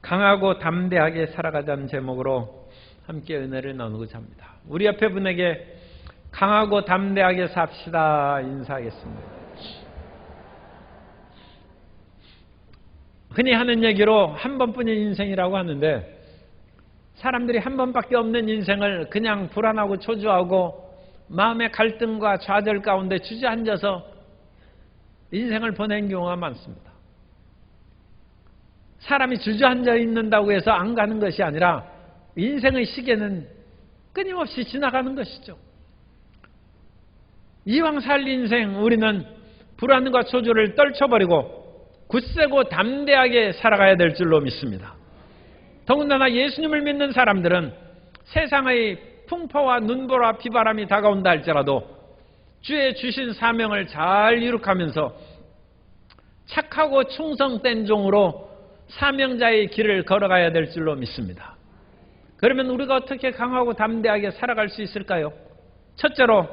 강하고 담대하게 살아가자는 제목으로 함께 은혜를 나누고자 합니다. 우리 옆에 분에게 강하고 담대하게 삽시다 인사하겠습니다. 흔히 하는 얘기로 한 번뿐인 인생이라고 하는데, 사람들이 한 번밖에 없는 인생을 그냥 불안하고 초조하고 마음의 갈등과 좌절 가운데 주저앉아서 인생을 보낸 경우가 많습니다. 사람이 주저앉아 있는다고 해서 안 가는 것이 아니라 인생의 시계는 끊임없이 지나가는 것이죠. 이왕 살 인생, 우리는 불안과 초조를 떨쳐버리고 굳세고 담대하게 살아가야 될 줄로 믿습니다. 더군다나 예수님을 믿는 사람들은 세상의 풍파와 눈보라 비바람이 다가온다 할지라도 주의 주신 사명을 잘 이룩하면서 착하고 충성된 종으로 사명자의 길을 걸어가야 될 줄로 믿습니다. 그러면 우리가 어떻게 강하고 담대하게 살아갈 수 있을까요? 첫째로,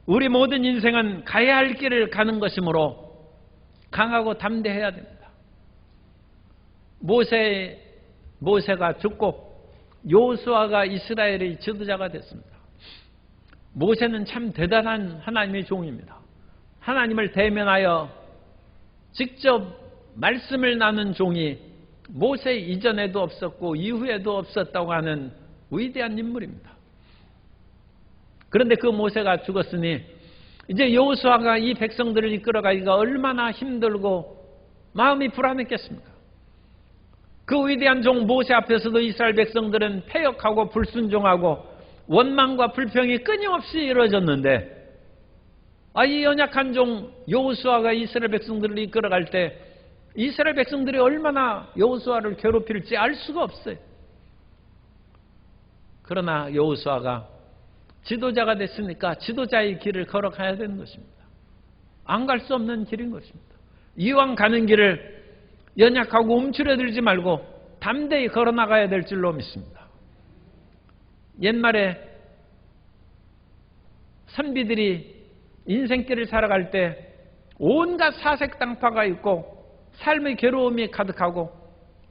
우리 모든 인생은 가야 할 길을 가는 것이므로 강하고 담대해야 됩니다. 모세가 죽고 여호수아가 이스라엘의 지도자가 됐습니다. 모세는 참 대단한 하나님의 종입니다. 하나님을 대면하여 직접 말씀을 나눈 종이 모세 이전에도 없었고 이후에도 없었다고 하는 위대한 인물입니다. 그런데 그 모세가 죽었으니 이제 여호수아가 이 백성들을 이끌어가기가 얼마나 힘들고 마음이 불안했겠습니까? 그 위대한 종 모세 앞에서도 이스라엘 백성들은 패역하고 불순종하고 원망과 불평이 끊임없이 이루어졌는데, 이 연약한 종 여호수아가 이스라엘 백성들을 이끌어갈 때 이스라엘 백성들이 얼마나 여호수아를 괴롭힐지 알 수가 없어요. 그러나 여호수아가 지도자가 됐으니까 지도자의 길을 걸어가야 되는 것입니다. 안 갈 수 없는 길인 것입니다. 이왕 가는 길을 연약하고 움츠러들지 말고 담대히 걸어나가야 될 줄로 믿습니다. 옛말에 선비들이 인생길을 살아갈 때 온갖 사색당파가 있고 삶의 괴로움이 가득하고,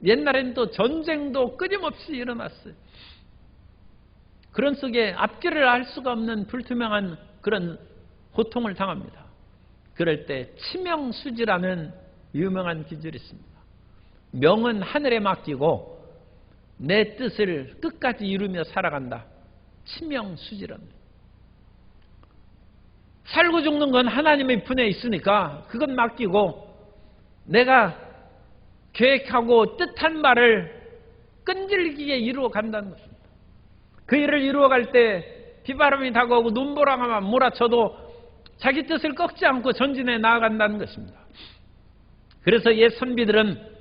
옛날에는 또 전쟁도 끊임없이 일어났어요. 그런 속에 앞길을 알 수가 없는 불투명한 그런 고통을 당합니다. 그럴 때 치명수지라는 유명한 기술이 있습니다. 명은 하늘에 맡기고 내 뜻을 끝까지 이루며 살아간다. 치명수지랍니다. 살고 죽는 건 하나님의 분에 있으니까 그건 맡기고 내가 계획하고 뜻한 말을 끈질기게 이루어 간다는 것입니다. 그 일을 이루어갈 때 비바람이 다가오고 눈보라가 몰아쳐도 자기 뜻을 꺾지 않고 전진해 나아간다는 것입니다. 그래서 옛 선비들은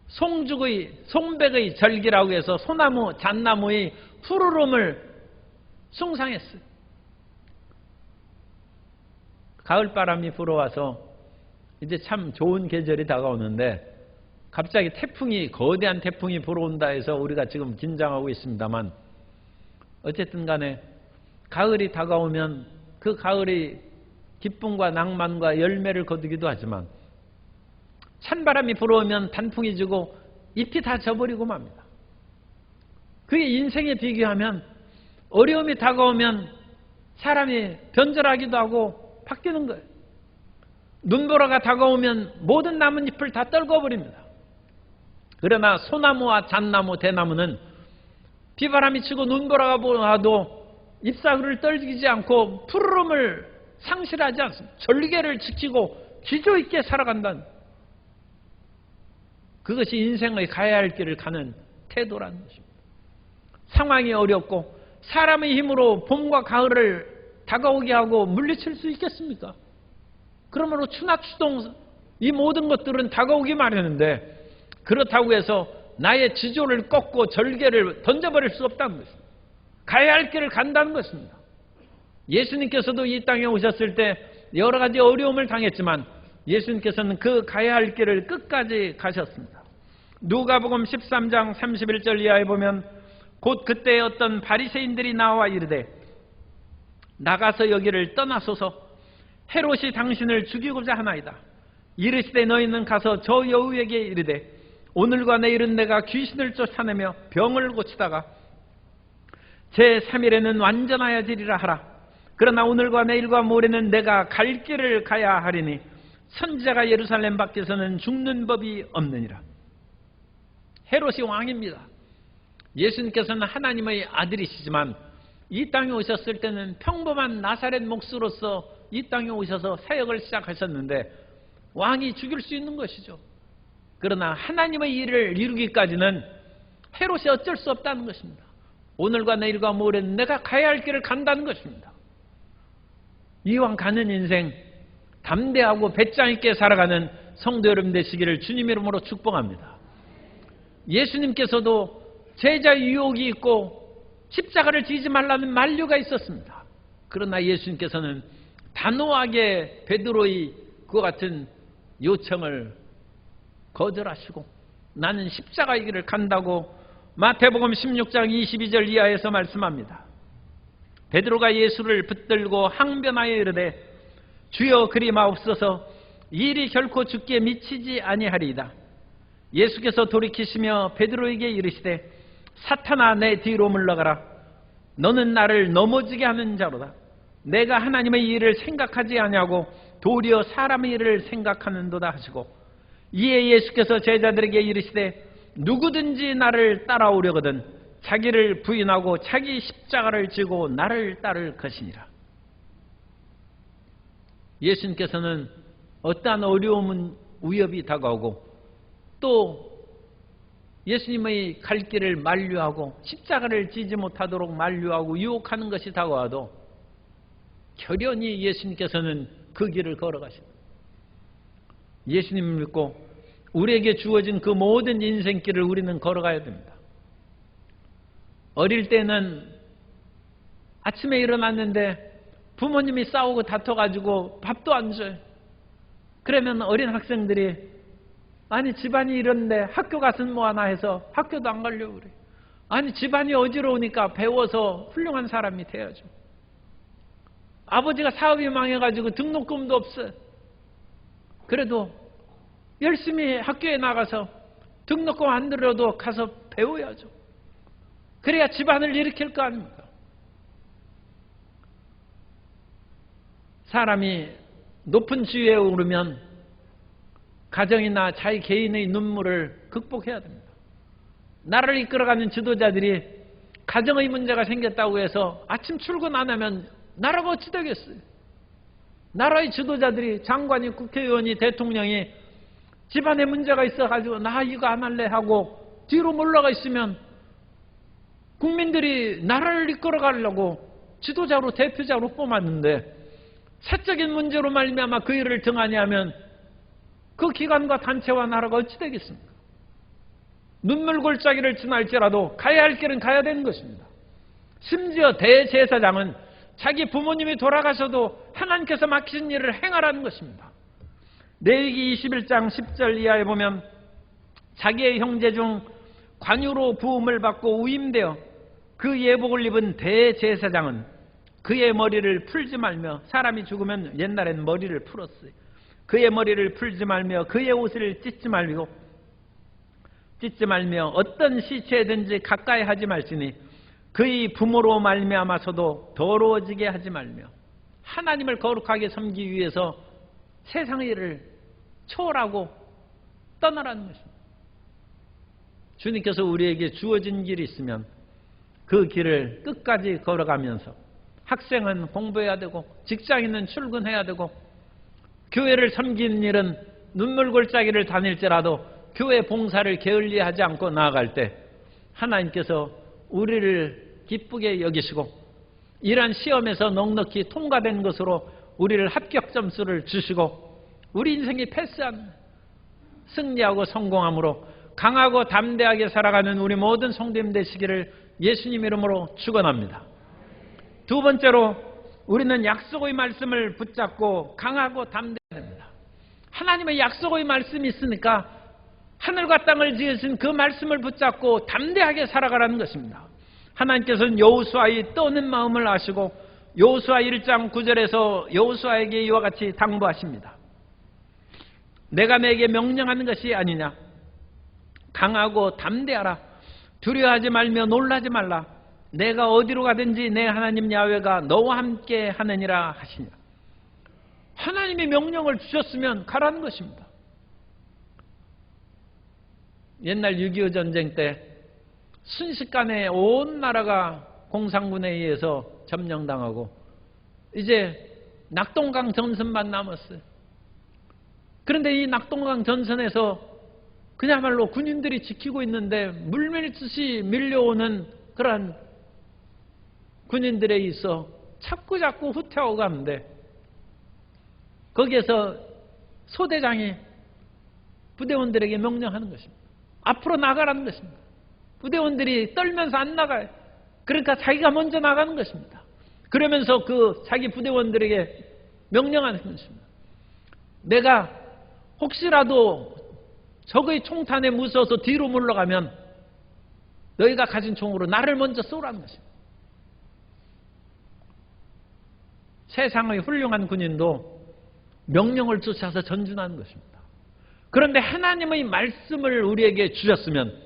송백의 절기라고 해서 소나무, 잣나무의 푸르름을 숭상했어요. 가을바람이 불어와서 이제 참 좋은 계절이 다가오는데 갑자기 거대한 태풍이 불어온다 해서 우리가 지금 긴장하고 있습니다만, 어쨌든 간에 가을이 다가오면 그 가을이 기쁨과 낭만과 열매를 거두기도 하지만, 찬바람이 불어오면 단풍이 지고 잎이 다 져버리고 맙니다. 그게 인생에 비교하면 어려움이 다가오면 사람이 변절하기도 하고 바뀌는 거예요. 눈보라가 다가오면 모든 나뭇잎을 다 떨궈버립니다. 그러나 소나무와 잣나무, 대나무는 비바람이 치고 눈보라가 와도 잎사귀를 떨기지 않고 푸르름을 상실하지 않습니다. 절개를 지키고 기조 있게 살아간다는, 그것이 인생의 가야 할 길을 가는 태도라는 것입니다. 상황이 어렵고 사람의 힘으로 봄과 가을을 다가오게 하고 물리칠 수 있겠습니까? 그러므로 추낙추동 이 모든 것들은 다가오기 마련인데, 그렇다고 해서 나의 지조를 꺾고 절개를 던져버릴 수 없다는 것입니다. 가야 할 길을 간다는 것입니다. 예수님께서도 이 땅에 오셨을 때 여러 가지 어려움을 당했지만 예수님께서는 그 가야 할 길을 끝까지 가셨습니다. 누가복음 13장 31절 이하에 보면, 곧 그때 어떤 바리새인들이 나와 이르되 나가서 여기를 떠나소서, 헤롯이 당신을 죽이고자 하나이다. 이르시되 너희는 가서 저 여우에게 이르되 오늘과 내일은 내가 귀신을 쫓아내며 병을 고치다가 제3일에는 완전하여지리라 하라. 그러나 오늘과 내일과 모레는 내가 갈 길을 가야 하리니 선지자가 예루살렘 밖에서는 죽는 법이 없느니라. 헤롯이 왕입니다. 예수님께서는 하나님의 아들이시지만 이 땅에 오셨을 때는 평범한 나사렛 목수로서 이 땅에 오셔서 사역을 시작하셨는데 왕이 죽일 수 있는 것이죠. 그러나 하나님의 일을 이루기까지는 헤롯이 어쩔 수 없다는 것입니다. 오늘과 내일과 모레는 내가 가야 할 길을 간다는 것입니다. 이왕 가는 인생 담대하고 배짱 있게 살아가는 성도 여러분 되시기를 주님 이름으로 축복합니다. 예수님께서도 제자 유혹이 있고 십자가를 지지 말라는 만류가 있었습니다. 그러나 예수님께서는 단호하게 베드로의 그와 같은 요청을 거절하시고 나는 십자가의 길을 간다고 마태복음 16장 22절 이하에서 말씀합니다. 베드로가 예수를 붙들고 항변하여 이르되 주여 그리 마옵소서 일이 결코 죽게 미치지 아니하리이다. 예수께서 돌이키시며 베드로에게 이르시되 사탄아 내 뒤로 물러가라. 너는 나를 넘어지게 하는 자로다. 내가 하나님의 일을 생각하지 아니하고 도리어 사람의 일을 생각하는도다 하시고 이에 예수께서 제자들에게 이르시되 누구든지 나를 따라오려거든 자기를 부인하고 자기 십자가를 지고 나를 따를 것이니라. 예수님께서는 어떠한 어려움은 위협이 다가오고 또 예수님의 갈 길을 만류하고 십자가를 지지 못하도록 만류하고 유혹하는 것이 다가와도 결연히 예수님께서는 그 길을 걸어가십니다. 예수님을 믿고 우리에게 주어진 그 모든 인생길을 우리는 걸어가야 됩니다. 어릴 때는 아침에 일어났는데 부모님이 싸우고 다퉈가지고 밥도 안 줘요. 그러면 어린 학생들이 아니 집안이 이런데 학교 가서는 뭐하나 해서 학교도 안 가려고 그래. 아니 집안이 어지러우니까 배워서 훌륭한 사람이 돼야죠. 아버지가 사업이 망해가지고 등록금도 없어요. 그래도 열심히 학교에 나가서 등록금 안 들어도 가서 배워야죠. 그래야 집안을 일으킬 거 아닙니까? 사람이 높은 지위에 오르면 가정이나 자기 개인의 눈물을 극복해야 됩니다. 나라를 이끌어가는 지도자들이 가정의 문제가 생겼다고 해서 아침 출근 안 하면 나라가 어찌 되겠어요? 나라의 지도자들이 장관이 국회의원이 대통령이 집안에 문제가 있어가지고 나 이거 안 할래 하고 뒤로 물러가 있으면 국민들이 나라를 이끌어가려고 지도자로 대표자로 뽑았는데 사적인 문제로 말미암아 그 일을 등한히 하면 그 기관과 단체와 나라가 어찌 되겠습니까? 눈물 골짜기를 지날지라도 가야 할 길은 가야 되는 것입니다. 심지어 대제사장은 자기 부모님이 돌아가셔도 하나님께서 맡기신 일을 행하라는 것입니다. 레위기 21장 10절 이하에 보면 자기의 형제 중 관유로 부음을 받고 위임되어 그 예복을 입은 대제사장은 그의 머리를 풀지 말며 사람이 죽으면 옛날엔 머리를 풀었어요. 그의 머리를 풀지 말며 그의 옷을 찢지 말며 어떤 시체든지 가까이 하지 말지니 그의 부모로 말미암아서도 더러워지게 하지 말며 하나님을 거룩하게 섬기기 위해서 세상의 일을 초월하고 떠나라는 것입니다. 주님께서 우리에게 주어진 길이 있으면 그 길을 끝까지 걸어가면서 학생은 공부해야 되고 직장인은 출근해야 되고 교회를 섬기는 일은 눈물골짜기를 다닐지라도 교회 봉사를 게을리하지 않고 나아갈 때 하나님께서 우리를 기쁘게 여기시고 이러한 시험에서 넉넉히 통과된 것으로 우리를 합격 점수를 주시고 우리 인생이 패스한 승리하고 성공함으로 강하고 담대하게 살아가는 우리 모든 성도님 되시기를 예수님 이름으로 축원합니다. 두 번째로 우리는 약속의 말씀을 붙잡고 강하고 담대해야 됩니다. 하나님의 약속의 말씀이 있으니까 하늘과 땅을 지으신 그 말씀을 붙잡고 담대하게 살아가라는 것입니다. 하나님께서는 여호수아의 떠는 마음을 아시고 여호수아 1장 9절에서 여호수아에게 이와 같이 당부하십니다. 내가 내게 명령하는 것이 아니냐? 강하고 담대하라. 두려워하지 말며 놀라지 말라. 내가 어디로 가든지 내 하나님 야훼가 너와 함께 하느니라 하시니라. 하나님이 명령을 주셨으면 가라는 것입니다. 옛날 6.25 전쟁 때 순식간에 온 나라가 공산군에 의해서 점령당하고 이제 낙동강 전선만 남았어요. 그런데 이 낙동강 전선에서 그야말로 군인들이 지키고 있는데 물밀듯이 밀려오는 그러한 군인들에 있어 자꾸 후퇴하고 가는데 거기에서 소대장이 부대원들에게 명령하는 것입니다. 앞으로 나가라는 것입니다. 부대원들이 떨면서 안 나가요. 그러니까 자기가 먼저 나가는 것입니다. 그러면서 그 자기 부대원들에게 명령하는 것입니다. 내가 혹시라도 적의 총탄에 무서워서 뒤로 물러가면 너희가 가진 총으로 나를 먼저 쏘라는 것입니다. 세상의 훌륭한 군인도 명령을 쫓아서 전진하는 것입니다. 그런데 하나님의 말씀을 우리에게 주셨으면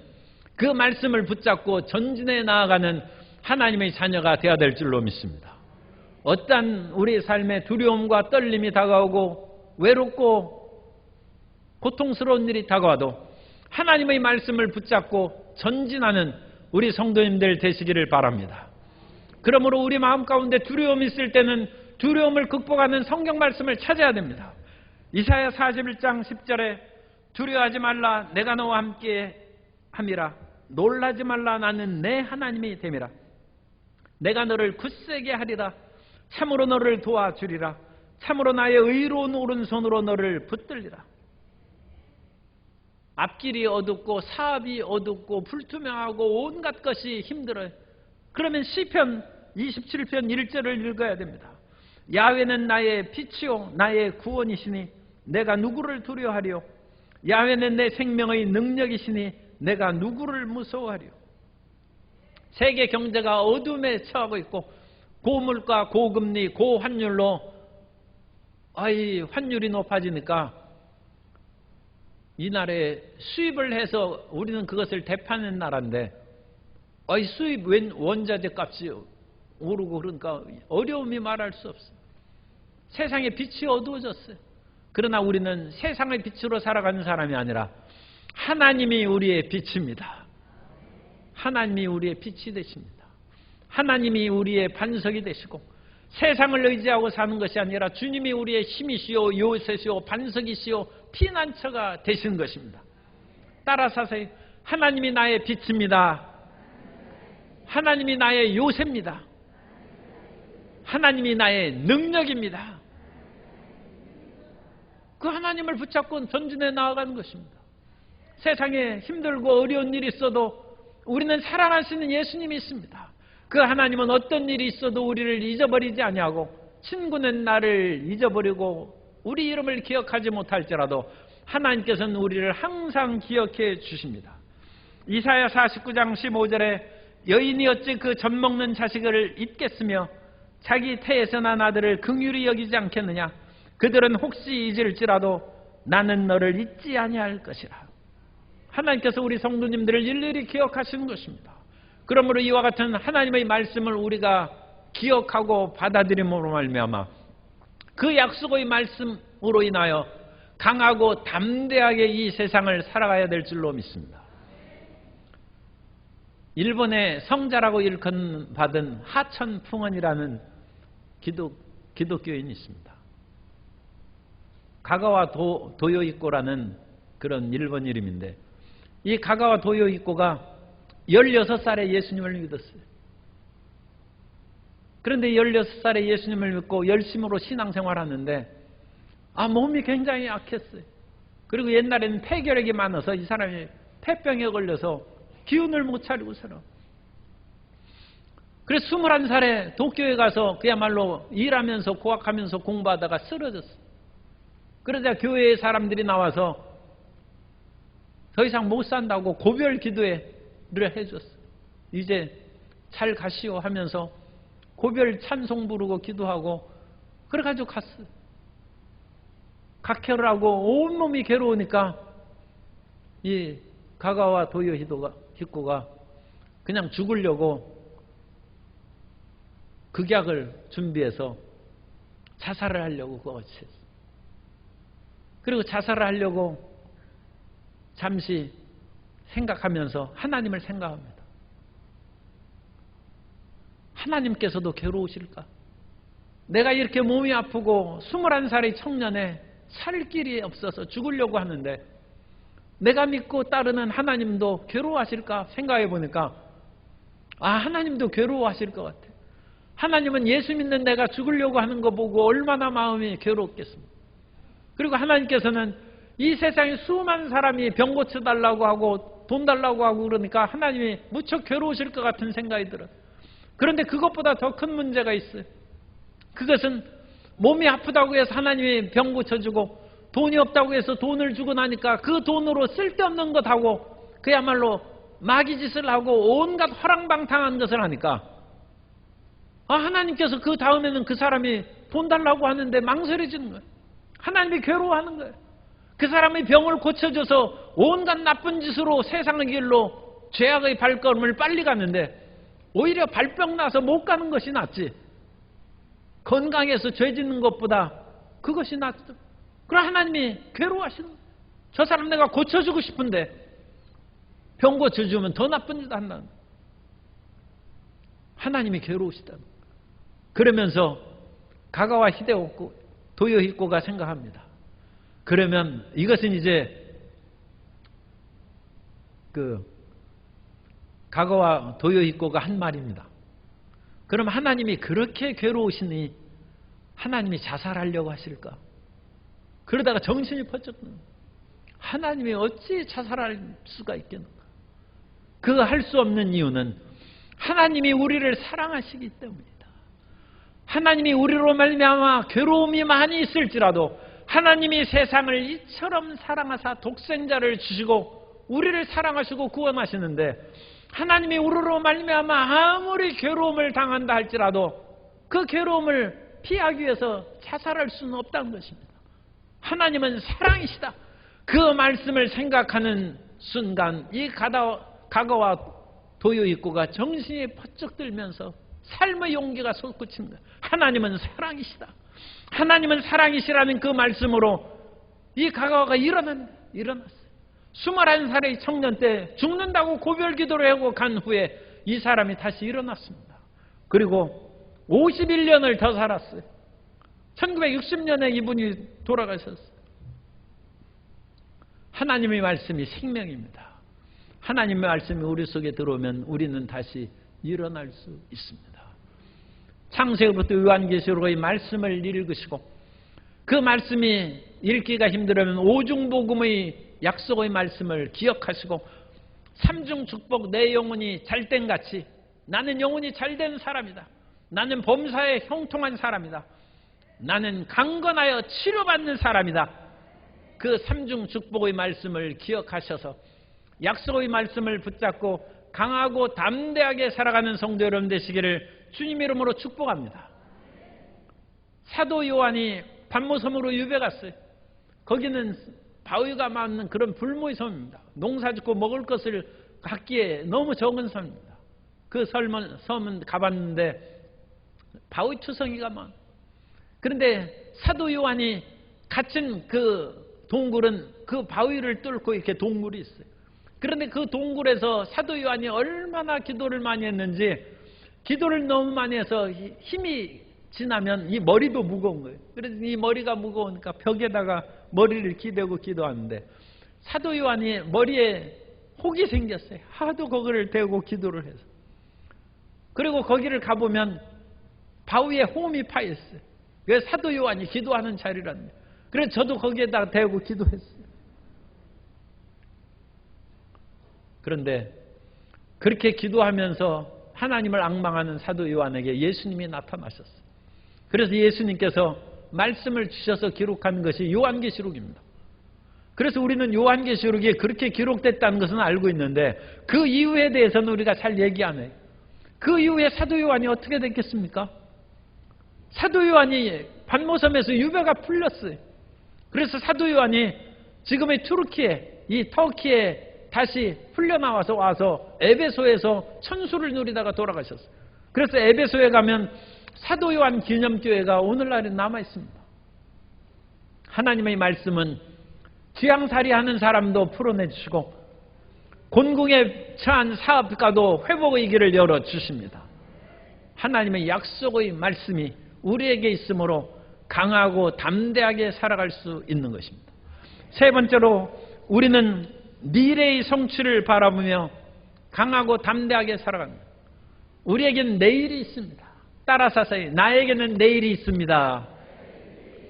그 말씀을 붙잡고 전진해 나아가는 하나님의 자녀가 되어야 될 줄로 믿습니다. 어떠한 우리 삶에 두려움과 떨림이 다가오고 외롭고 고통스러운 일이 다가와도 하나님의 말씀을 붙잡고 전진하는 우리 성도님들 되시기를 바랍니다. 그러므로 우리 마음 가운데 두려움이 있을 때는 두려움을 극복하는 성경 말씀을 찾아야 됩니다. 이사야 41장 10절에 두려워하지 말라 내가 너와 함께 함이라 놀라지 말라 나는 내 하나님이 됨이라 내가 너를 굳세게 하리라 참으로 너를 도와주리라 참으로 나의 의로운 오른손으로 너를 붙들리라. 앞길이 어둡고 사업이 어둡고 불투명하고 온갖 것이 힘들어요. 그러면 시편 27편 1절을 읽어야 됩니다. 야훼는 나의 빛이요 나의 구원이시니 내가 누구를 두려워하리요. 야훼는 내 생명의 능력이시니 내가 누구를 무서워하리요. 세계 경제가 어둠에 처하고 있고 고물가, 고금리, 고환율로 환율이 높아지니까 이 나라에 수입을 해서 우리는 그것을 대파하는 나라인데 수입 원자재 값이 오르고 그러니까 어려움이 말할 수 없어요. 세상의 빛이 어두워졌어요. 그러나 우리는 세상의 빛으로 살아가는 사람이 아니라 하나님이 우리의 빛입니다. 하나님이 우리의 빛이 되십니다. 하나님이 우리의 반석이 되시고 세상을 의지하고 사는 것이 아니라 주님이 우리의 힘이시오 요새시오 반석이시오 피난처가 되시는 것입니다. 따라 사세요. 하나님이 나의 빛입니다. 하나님이 나의 요새입니다. 하나님이 나의 능력입니다. 그 하나님을 붙잡고 전진해 나아가는 것입니다. 세상에 힘들고 어려운 일이 있어도 우리는 사랑하시는 예수님이 있습니다. 그 하나님은 어떤 일이 있어도 우리를 잊어버리지 아니하고 친구는 나를 잊어버리고 우리 이름을 기억하지 못할지라도 하나님께서는 우리를 항상 기억해 주십니다. 이사야 49장 15절에 여인이 어찌 그 젖먹는 자식을 잊겠으며 자기 태에서 난 아들을 긍휼히 여기지 않겠느냐. 그들은 혹시 잊을지라도 나는 너를 잊지 아니할 것이라. 하나님께서 우리 성도님들을 일일이 기억하시는 것입니다. 그러므로 이와 같은 하나님의 말씀을 우리가 기억하고 받아들임으로 말미암아 그 약속의 말씀으로 인하여 강하고 담대하게 이 세상을 살아가야 될 줄로 믿습니다. 일본의 성자라고 일컬받은 하천 풍원이라는 기독교인이 있습니다. 가가와 도요이코라는 그런 일본 이름인데 이 가가와 도요이코가 16살에 예수님을 믿었어요. 그런데 16살에 예수님을 믿고 열심으로 신앙생활하는데 몸이 굉장히 약했어요. 그리고 옛날에는 폐결핵이 많아서 이 사람이 폐병에 걸려서 기운을 못 차리고 살아. 그래서 21살에 도쿄에 가서 그야말로 일하면서 고학하면서 공부하다가 쓰러졌어요. 그러자 교회의 사람들이 나와서 더 이상 못 산다고 고별 기도회를 해줬어요. 이제 잘 가시오 하면서 고별 찬송 부르고 기도하고 그래가지고 갔어요. 각혈을 하고 온몸이 괴로우니까 이 가가와 도요히코가 그냥 죽으려고 극약을 준비해서 자살을 하려고 그것이 했어요. 그리고 자살을 하려고 잠시 생각하면서 하나님을 생각합니다. 하나님께서도 괴로우실까? 내가 이렇게 몸이 아프고 21살의 청년에 살 길이 없어서 죽으려고 하는데 내가 믿고 따르는 하나님도 괴로워하실까 생각해 보니까 하나님도 괴로워하실 것 같아요. 하나님은 예수 믿는 내가 죽으려고 하는 거 보고 얼마나 마음이 괴롭겠습니까? 그리고 하나님께서는 이 세상에 수많은 사람이 병 고쳐달라고 하고 돈 달라고 하고 그러니까 하나님이 무척 괴로우실 것 같은 생각이 들어요. 그런데 그것보다 더 큰 문제가 있어요. 그것은 몸이 아프다고 해서 하나님이 병 고쳐주고 돈이 없다고 해서 돈을 주고 나니까 그 돈으로 쓸데없는 것 하고 그야말로 마귀짓을 하고 온갖 허랑방탕한 것을 하니까 하나님께서 그 다음에는 그 사람이 돈 달라고 하는데 망설여지는 거예요. 하나님이 괴로워하는 거예요. 그 사람의 병을 고쳐줘서 온갖 나쁜 짓으로 세상의 길로 죄악의 발걸음을 빨리 갔는데 오히려 발병 나서 못 가는 것이 낫지. 건강해서 죄 짓는 것보다 그것이 낫죠. 그럼 하나님이 괴로워하시는 거예요. 저 사람 내가 고쳐주고 싶은데 병 고쳐주면 더 나쁜 짓 한다는 거예요. 하나님이 괴로우시다는 거예요. 그러면서 가가와 도요히코가 생각합니다. 그러면 이것은 이제 가가와 도요히코가 한 말입니다. 그럼 하나님이 그렇게 괴로우시니 하나님이 자살하려고 하실까? 그러다가 정신이 번쩍 드는 하나님이 어찌 자살할 수가 있겠는가? 그 할 수 없는 이유는 하나님이 우리를 사랑하시기 때문이다. 하나님이 우리로 말미암아 괴로움이 많이 있을지라도 하나님이 세상을 이처럼 사랑하사 독생자를 주시고 우리를 사랑하시고 구원하시는데 하나님이 우리로 말미암아 아무리 괴로움을 당한다 할지라도 그 괴로움을 피하기 위해서 자살할 수는 없다는 것입니다. 하나님은 사랑이시다. 그 말씀을 생각하는 순간 이 가가와 도요히코가 정신이 퍼쩍 들면서 삶의 용기가 솟구칩니다. 하나님은 사랑이시다. 하나님은 사랑이시라는 그 말씀으로 이 가가와가 일어났어요. 21살의 청년 때 죽는다고 고별 기도를 하고 간 후에 이 사람이 다시 일어났습니다. 그리고 51년을 더 살았어요. 1960년에 이분이 돌아가셨어요. 하나님의 말씀이 생명입니다. 하나님의 말씀이 우리 속에 들어오면 우리는 다시 일어날 수 있습니다. 창세기부터 요한계시록의 말씀을 읽으시고 그 말씀이 읽기가 힘들면 오중복음의 약속의 말씀을 기억하시고 삼중 축복 내 영혼이 잘된 같이 나는 영혼이 잘된 사람이다. 나는 범사에 형통한 사람이다. 나는 강건하여 치료받는 사람이다. 그 삼중 축복의 말씀을 기억하셔서 약속의 말씀을 붙잡고 강하고 담대하게 살아가는 성도 여러분 되시기를 주님 이름으로 축복합니다. 사도 요한이 반모섬으로 유배 갔어요. 거기는 바위가 많은 그런 불모의 섬입니다. 농사 짓고 먹을 것을 갖기에 너무 적은 섬입니다. 그 섬은 가봤는데 바위 투성이가 많아요. 그런데 사도 요한이 갇힌 그 동굴은 그 바위를 뚫고 이렇게 동굴이 있어요. 그런데 그 동굴에서 사도 요한이 얼마나 기도를 많이 했는지 기도를 너무 많이 해서 힘이 지나면 이 머리도 무거운 거예요. 그래서 이 머리가 무거우니까 벽에다가 머리를 기대고 기도하는데 사도 요한이 머리에 혹이 생겼어요. 하도 거기를 대고 기도를 해서. 그리고 거기를 가보면 바위에 홈이 파였어요. 그래서 사도 요한이 기도하는 자리랍니다. 그래서 저도 거기에다가 대고 기도했어요. 그런데 그렇게 기도하면서 하나님을 앙망하는 사도 요한에게 예수님이 나타나셨어요. 그래서 예수님께서 말씀을 주셔서 기록한 것이 요한계시록입니다. 그래서 우리는 요한계시록이 그렇게 기록됐다는 것은 알고 있는데 그 이유에 대해서는 우리가 잘 얘기 안 해요. 그 이후에 사도 요한이 어떻게 됐겠습니까? 사도 요한이 반모섬에서 유배가 풀렸어요. 그래서 사도 요한이 지금의 이 터키에 다시 풀려나와서 와서 에베소에서 천수를 누리다가 돌아가셨어요. 그래서 에베소에 가면 사도 요한 기념교회가 오늘날에 남아 있습니다. 하나님의 말씀은 지향살이 하는 사람도 풀어내주시고 곤궁에 처한 사업가도 회복의 길을 열어주십니다. 하나님의 약속의 말씀이 우리에게 있으므로 강하고 담대하게 살아갈 수 있는 것입니다. 세 번째로 우리는 미래의 성취를 바라보며 강하고 담대하게 살아갑니다. 우리에게는 내일이 있습니다. 따라서 나에게는 내일이 있습니다.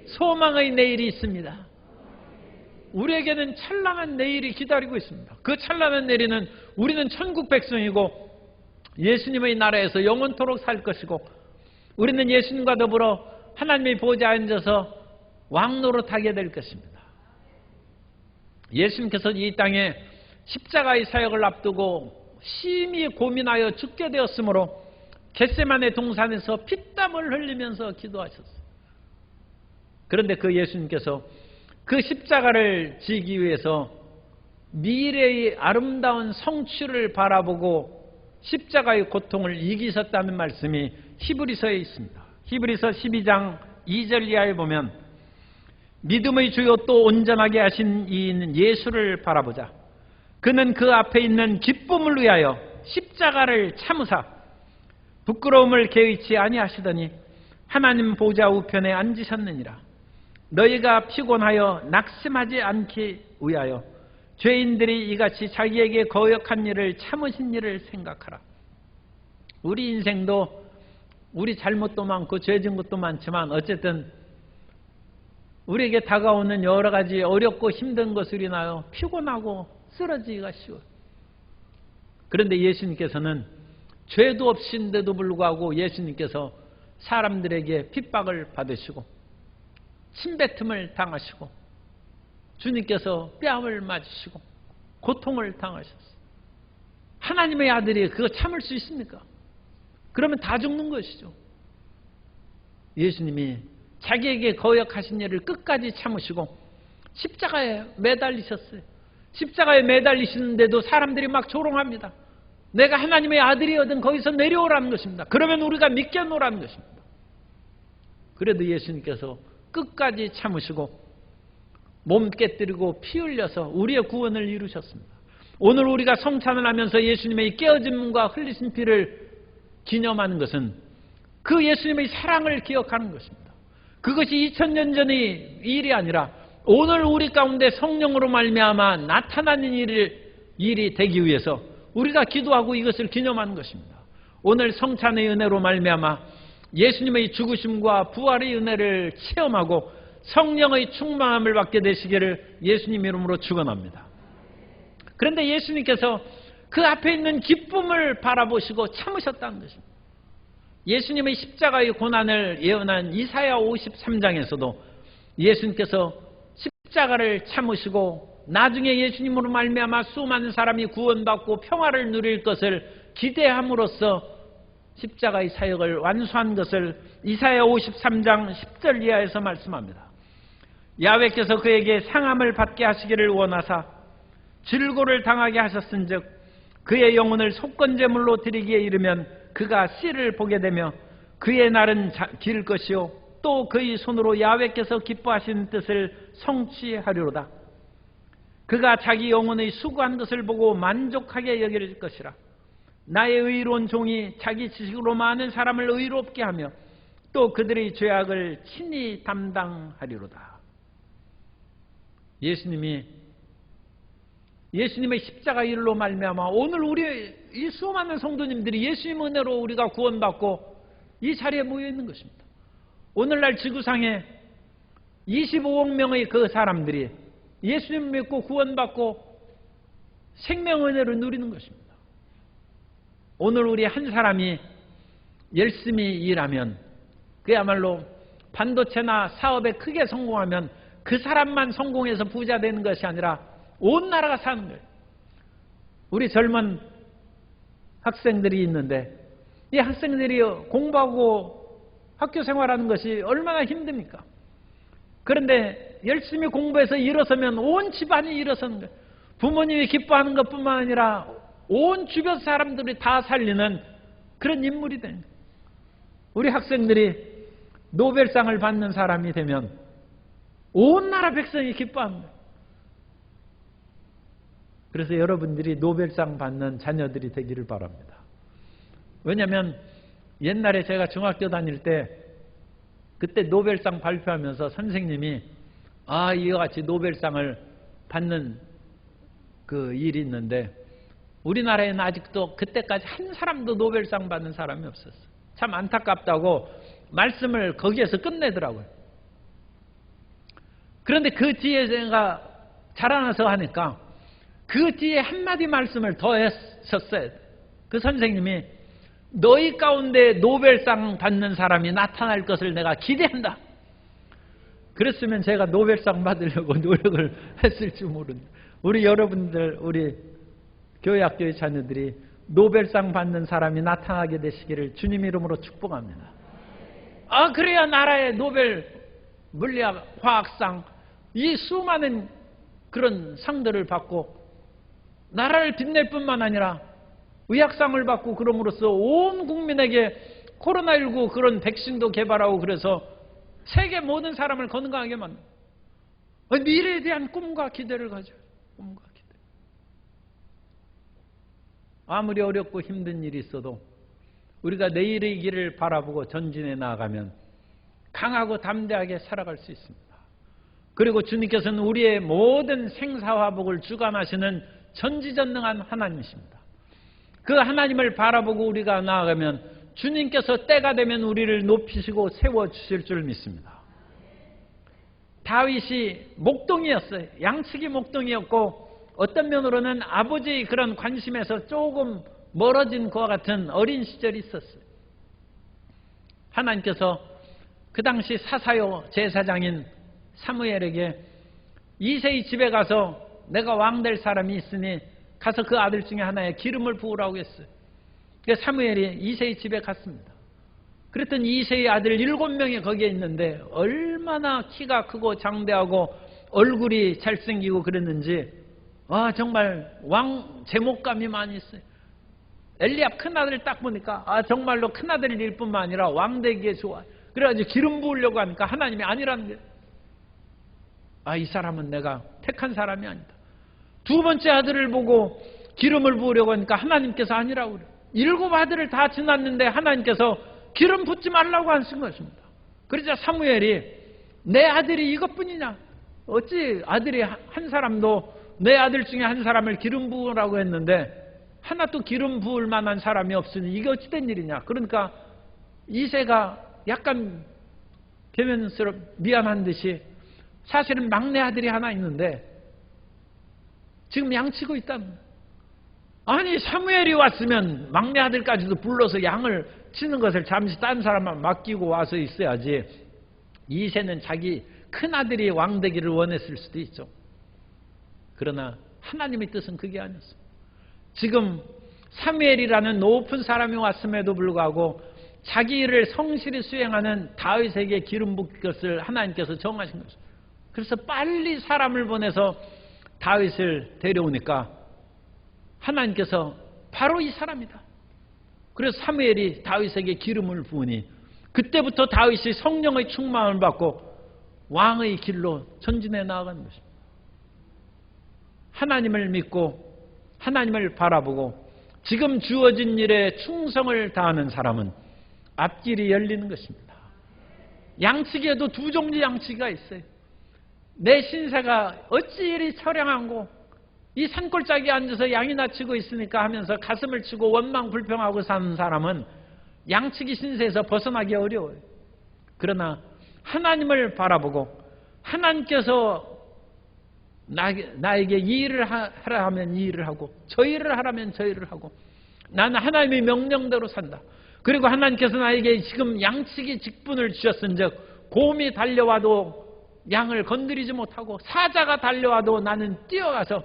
소망의 내일이 있습니다. 우리에게는 찬란한 내일이 기다리고 있습니다. 그 찬란한 내일은 우리는 천국 백성이고 예수님의 나라에서 영원토록 살 것이고 우리는 예수님과 더불어 하나님의 보좌에 앉아서 왕노릇하게 될 것입니다. 예수님께서 이 땅에 십자가의 사역을 앞두고 심히 고민하여 죽게 되었으므로 겟세마네 동산에서 피땀을 흘리면서 기도하셨어요. 그런데 그 예수님께서 그 십자가를 지기 위해서 미래의 아름다운 성취를 바라보고 십자가의 고통을 이기셨다는 말씀이 히브리서에 있습니다. 히브리서 12장 2절 이하에 보면 믿음의 주요 또 온전하게 하신 이인 예수를 바라보자. 그는 그 앞에 있는 기쁨을 위하여 십자가를 참으사 부끄러움을 개의치 아니하시더니 하나님 보좌 우편에 앉으셨느니라. 너희가 피곤하여 낙심하지 않기 위하여 죄인들이 이같이 자기에게 거역한 일을 참으신 일을 생각하라. 우리 인생도 우리 잘못도 많고 죄진 것도 많지만 어쨌든 우리에게 다가오는 여러 가지 어렵고 힘든 것을 인하여 피곤하고 쓰러지기가 쉬워요. 그런데 예수님께서는 죄도 없인데도 불구하고 예수님께서 사람들에게 핍박을 받으시고 침뱉음을 당하시고 주님께서 뺨을 맞으시고 고통을 당하셨어요. 하나님의 아들이 그거 참을 수 있습니까? 그러면 다 죽는 것이죠. 예수님이 자기에게 거역하신 일을 끝까지 참으시고 십자가에 매달리셨어요. 십자가에 매달리시는데도 사람들이 막 조롱합니다. 내가 하나님의 아들이거든 거기서 내려오라는 것입니다. 그러면 우리가 믿겠노라는 것입니다. 그래도 예수님께서 끝까지 참으시고 몸 깨뜨리고 피 흘려서 우리의 구원을 이루셨습니다. 오늘 우리가 성찬을 하면서 예수님의 깨어진 몸과 흘리신 피를 기념하는 것은 그 예수님의 사랑을 기억하는 것입니다. 그것이 2000년 전의 일이 아니라 오늘 우리 가운데 성령으로 말미암아 나타나는 일이 되기 위해서 우리가 기도하고 이것을 기념하는 것입니다. 오늘 성찬의 은혜로 말미암아 예수님의 죽으심과 부활의 은혜를 체험하고 성령의 충만함을 받게 되시기를 예수님 이름으로 축원합니다. 그런데 예수님께서 그 앞에 있는 기쁨을 바라보시고 참으셨다는 것입니다. 예수님의 십자가의 고난을 예언한 이사야 53장에서도 예수님께서 십자가를 참으시고 나중에 예수님으로 말미암아 수많은 사람이 구원받고 평화를 누릴 것을 기대함으로써 십자가의 사역을 완수한 것을 이사야 53장 10절 이하에서 말씀합니다. 야훼께서 그에게 상함을 받게 하시기를 원하사 질고를 당하게 하셨은즉 그의 영혼을 속건제물로 드리기에 이르면 그가 씨를 보게 되며 그의 날은 길 것이요 또 그의 손으로 야훼께서 기뻐하신 뜻을 성취하리로다. 그가 자기 영혼의 수고한 것을 보고 만족하게 여길 것이라. 나의 의로운 종이 자기 지식으로 많은 사람을 의롭게 하며 또 그들의 죄악을 친히 담당하리로다. 예수님의 십자가 일로 말미암아 오늘 우리 이 수많은 성도님들이 예수님 은혜로 우리가 구원받고 이 자리에 모여 있는 것입니다. 오늘날 지구상에 25억 명의 그 사람들이 예수님 믿고 구원받고 생명 은혜를 누리는 것입니다. 오늘 우리 한 사람이 열심히 일하면 그야말로 반도체나 사업에 크게 성공하면 그 사람만 성공해서 부자 되는 것이 아니라 온 나라가 사는 거예요. 우리 젊은 학생들이 있는데 이 학생들이 공부하고 학교 생활하는 것이 얼마나 힘듭니까? 그런데 열심히 공부해서 일어서면 온 집안이 일어서는 거예요. 부모님이 기뻐하는 것뿐만 아니라 온 주변 사람들이 다 살리는 그런 인물이 된 거예요. 우리 학생들이 노벨상을 받는 사람이 되면 온 나라 백성이 기뻐합니다. 그래서 여러분들이 노벨상 받는 자녀들이 되기를 바랍니다. 왜냐하면 옛날에 제가 중학교 다닐 때 그때 노벨상 발표하면서 선생님이 이와 같이 노벨상을 받는 그 일이 있는데 우리나라에는 아직도 그때까지 한 사람도 노벨상 받는 사람이 없었어요. 참 안타깝다고 말씀을 거기에서 끝내더라고요. 그런데 그 뒤에 제가 자라나서 하니까 그 뒤에 한마디 말씀을 더 했었어요. 그 선생님이 너희 가운데 노벨상 받는 사람이 나타날 것을 내가 기대한다. 그랬으면 제가 노벨상 받으려고 노력을 했을지 모른다. 우리 여러분들, 우리 교회학교의 자녀들이 노벨상 받는 사람이 나타나게 되시기를 주님 이름으로 축복합니다. 그래야 나라의 노벨 물리학, 화학상, 이 수많은 그런 상들을 받고 나라를 빛낼 뿐만 아니라 의학상을 받고 그럼으로써 온 국민에게 코로나19 그런 백신도 개발하고 그래서 세계 모든 사람을 건강하게 만든다. 미래에 대한 꿈과 기대를 가져요. 꿈과 기대. 아무리 어렵고 힘든 일이 있어도 우리가 내일의 길을 바라보고 전진해 나아가면 강하고 담대하게 살아갈 수 있습니다. 그리고 주님께서는 우리의 모든 생사화복을 주관하시는 전지전능한 하나님이십니다. 그 하나님을 바라보고 우리가 나아가면 주님께서 때가 되면 우리를 높이시고 세워주실 줄 믿습니다. 다윗이 목동이었어요. 양치기 목동이었고 어떤 면으로는 아버지의 그런 관심에서 조금 멀어진 것과 같은 어린 시절이 있었어요. 하나님께서 그 당시 사사요 제사장인 사무엘에게 이새의 집에 가서 내가 왕 될 사람이 있으니 가서 그 아들 중에 하나에 기름을 부으라고 했어요. 그래서 사무엘이 이새의 집에 갔습니다. 그랬더니 이새의 아들 7명이 거기에 있는데 얼마나 키가 크고 장대하고 얼굴이 잘생기고 그랬는지 정말 왕 제목감이 많이 있어요. 엘리압 큰아들 딱 보니까 정말로 큰아들일 뿐만 아니라 왕 되기에 좋아. 그래가지고 기름 부으려고 하니까 하나님이 아니라는 거예요. 이 사람은 내가 택한 사람이 아니다. 두 번째 아들을 보고 기름을 부으려고 하니까 하나님께서 아니라고 그래요. 7 아들을 다 지났는데 하나님께서 기름 붓지 말라고 하신 것입니다. 그러자 사무엘이 내 아들이 이것뿐이냐? 어찌 아들이 한 사람도 내 아들 중에 한 사람을 기름 부으라고 했는데 하나도 기름 부을 만한 사람이 없으니 이게 어찌 된 일이냐? 그러니까 이새가 약간 미안한 듯이 사실은 막내 아들이 하나 있는데 지금 양치고 있다는 거예요. 아니 사무엘이 왔으면 막내 아들까지도 불러서 양을 치는 것을 잠시 딴 사람만 맡기고 와서 있어야지. 이새는 자기 큰아들이 왕 되기를 원했을 수도 있죠. 그러나 하나님의 뜻은 그게 아니었습니다. 지금 사무엘이라는 높은 사람이 왔음에도 불구하고 자기 일을 성실히 수행하는 다윗에게 기름 붓을 것을 하나님께서 정하신 것입니다. 그래서 빨리 사람을 보내서 다윗을 데려오니까 하나님께서 바로 이 사람이다. 그래서 사무엘이 다윗에게 기름을 부으니 그때부터 다윗이 성령의 충만을 받고 왕의 길로 전진해 나아가는 것입니다. 하나님을 믿고 하나님을 바라보고 지금 주어진 일에 충성을 다하는 사람은 앞길이 열리는 것입니다. 양치기에도 2 종류 양치기가 있어요. 내 신세가 어찌 이리 처량하고 이 산골짜기에 앉아서 양이나 치고 있으니까 하면서 가슴을 치고 원망 불평하고 사는 사람은 양치기 신세에서 벗어나기 어려워요. 그러나 하나님을 바라보고 하나님께서 나에게 이 일을 하라 하면 이 일을 하고 저 일을 하라면 저 일을 하고 나는 하나님의 명령대로 산다. 그리고 하나님께서 나에게 지금 양치기 직분을 주셨은즉 곰이 달려와도 양을 건드리지 못하고 사자가 달려와도 나는 뛰어가서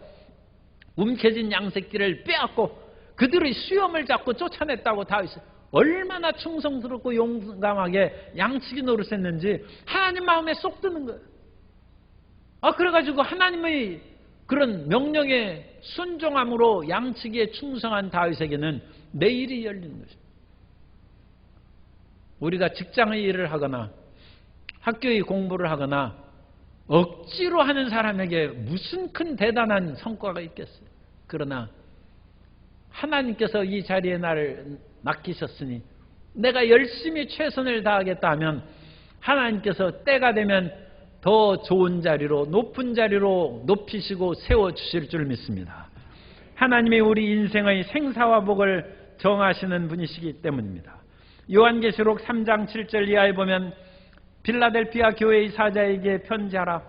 움켜진 양 새끼를 빼앗고 그들의 수염을 잡고 쫓아냈다고 다윗이 얼마나 충성스럽고 용감하게 양치기 노릇했는지 하나님 마음에 쏙 드는 거예요. 그래가지고 하나님의 그런 명령에 순종함으로 양측에 충성한 다윗에게는 내일이 열린 것입니다. 우리가 직장의 일을 하거나 학교의 공부를 하거나 억지로 하는 사람에게 무슨 큰 대단한 성과가 있겠어요. 그러나 하나님께서 이 자리에 나를 맡기셨으니 내가 열심히 최선을 다하겠다 하면 하나님께서 때가 되면 더 좋은 자리로, 높은 자리로 높이시고 세워주실 줄 믿습니다. 하나님이 우리 인생의 생사와 복을 정하시는 분이시기 때문입니다. 요한계시록 3장 7절 이하에 보면 빌라델피아 교회의 사자에게 편지하라.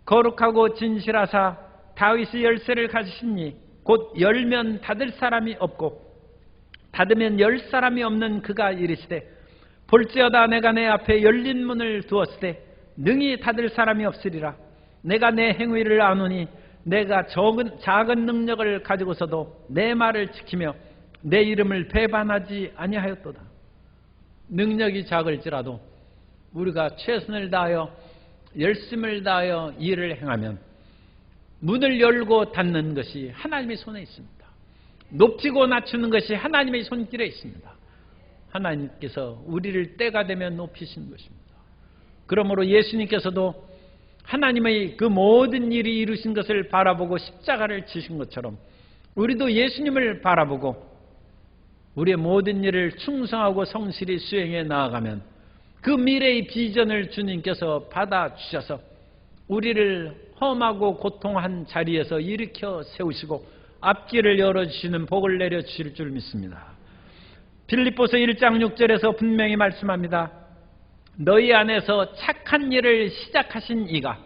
거룩하고 진실하사 다윗의 열쇠를 가지시니 곧 열면 닫을 사람이 없고 닫으면 열 사람이 없는 그가 이르시되 볼지어다 내가 내 앞에 열린 문을 두었으되 능히 닫을 사람이 없으리라. 내가 내 행위를 아노니 내가 작은 능력을 가지고서도 내 말을 지키며 내 이름을 배반하지 아니하였도다. 능력이 작을지라도 우리가 최선을 다하여 열심을 다하여 일을 행하면 문을 열고 닫는 것이 하나님의 손에 있습니다. 높이고 낮추는 것이 하나님의 손길에 있습니다. 하나님께서 우리를 때가 되면 높이신 것입니다. 그러므로 예수님께서도 하나님의 그 모든 일이 이루신 것을 바라보고 십자가를 지신 것처럼 우리도 예수님을 바라보고 우리의 모든 일을 충성하고 성실히 수행해 나아가면 그 미래의 비전을 주님께서 받아주셔서 우리를 험하고 고통한 자리에서 일으켜 세우시고 앞길을 열어주시는 복을 내려주실 줄 믿습니다. 빌립보서 1장 6절에서 분명히 말씀합니다. 너희 안에서 착한 일을 시작하신 이가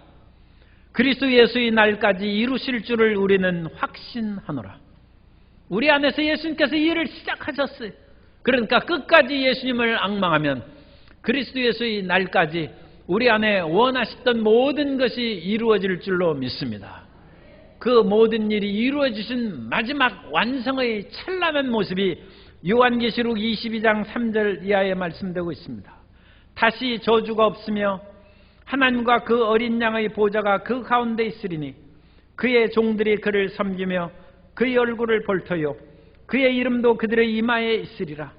그리스도 예수의 날까지 이루실 줄을 우리는 확신하노라. 우리 안에서 예수님께서 일을 시작하셨어요. 그러니까 끝까지 예수님을 앙망하면 그리스도 예수의 날까지 우리 안에 원하셨던 모든 것이 이루어질 줄로 믿습니다. 그 모든 일이 이루어지신 마지막 완성의 찬란한 모습이 요한계시록 22장 3절 이하에 말씀되고 있습니다. 다시 저주가 없으며 하나님과 그 어린 양의 보좌가 그 가운데 있으리니 그의 종들이 그를 섬기며 그의 얼굴을 볼 터요 그의 이름도 그들의 이마에 있으리라.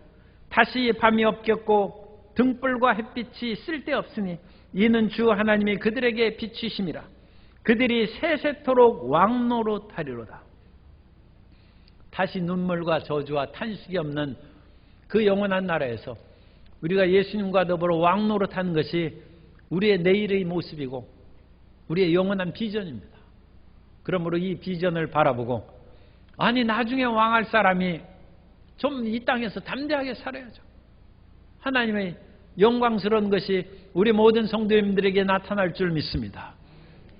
다시 밤이 없겠고 등불과 햇빛이 쓸데없으니 이는 주 하나님이 그들에게 비추심이라. 그들이 세세토록 왕노릇하리로다. 다시 눈물과 저주와 탄식이 없는 그 영원한 나라에서 우리가 예수님과 더불어 왕노릇하는 것이 우리의 내일의 모습이고 우리의 영원한 비전입니다. 그러므로 이 비전을 바라보고 아니 나중에 왕할 사람이 좀 이 땅에서 담대하게 살아야죠. 하나님의 영광스러운 것이 우리 모든 성도님들에게 나타날 줄 믿습니다.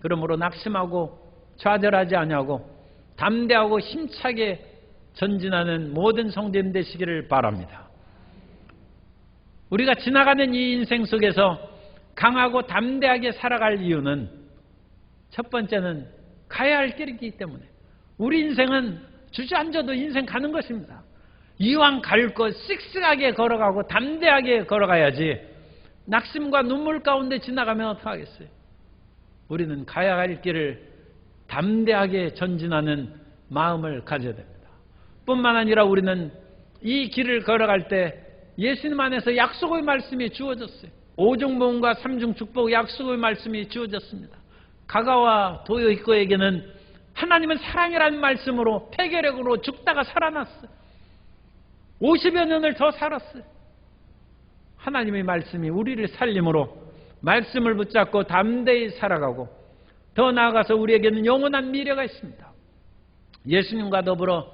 그러므로 낙심하고 좌절하지 아니하고 담대하고 힘차게 전진하는 모든 성도님 되시기를 바랍니다. 우리가 지나가는 이 인생 속에서 강하고 담대하게 살아갈 이유는 첫 번째는 가야 할 길이기 때문에 우리 인생은 주저앉아도 인생 가는 것입니다. 이왕 갈 것 씩씩하게 걸어가고 담대하게 걸어가야지 낙심과 눈물 가운데 지나가면 어떡하겠어요. 우리는 가야 할 길을 담대하게 전진하는 마음을 가져야 됩니다. 뿐만 아니라 우리는 이 길을 걸어갈 때 예수님 안에서 약속의 말씀이 주어졌어요. 오중보응과 삼중축복 약속의 말씀이 주어졌습니다. 가가와 도요히코에게는 하나님은 사랑이라는 말씀으로 폐결핵으로 죽다가 살아났어요. 50여 년을 더 살았어요. 하나님의 말씀이 우리를 살림으로 말씀을 붙잡고 담대히 살아가고 더 나아가서 우리에게는 영원한 미래가 있습니다. 예수님과 더불어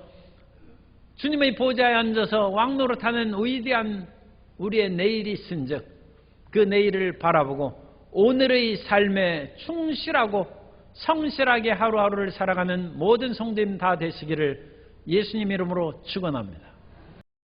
주님의 보좌에 앉아서 왕노릇하는 위대한 우리의 내일이 있은즉 그 내일을 바라보고 오늘의 삶에 충실하고 성실하게 하루하루를 살아가는 모든 성도님 다 되시기를 예수님 이름으로 축원합니다.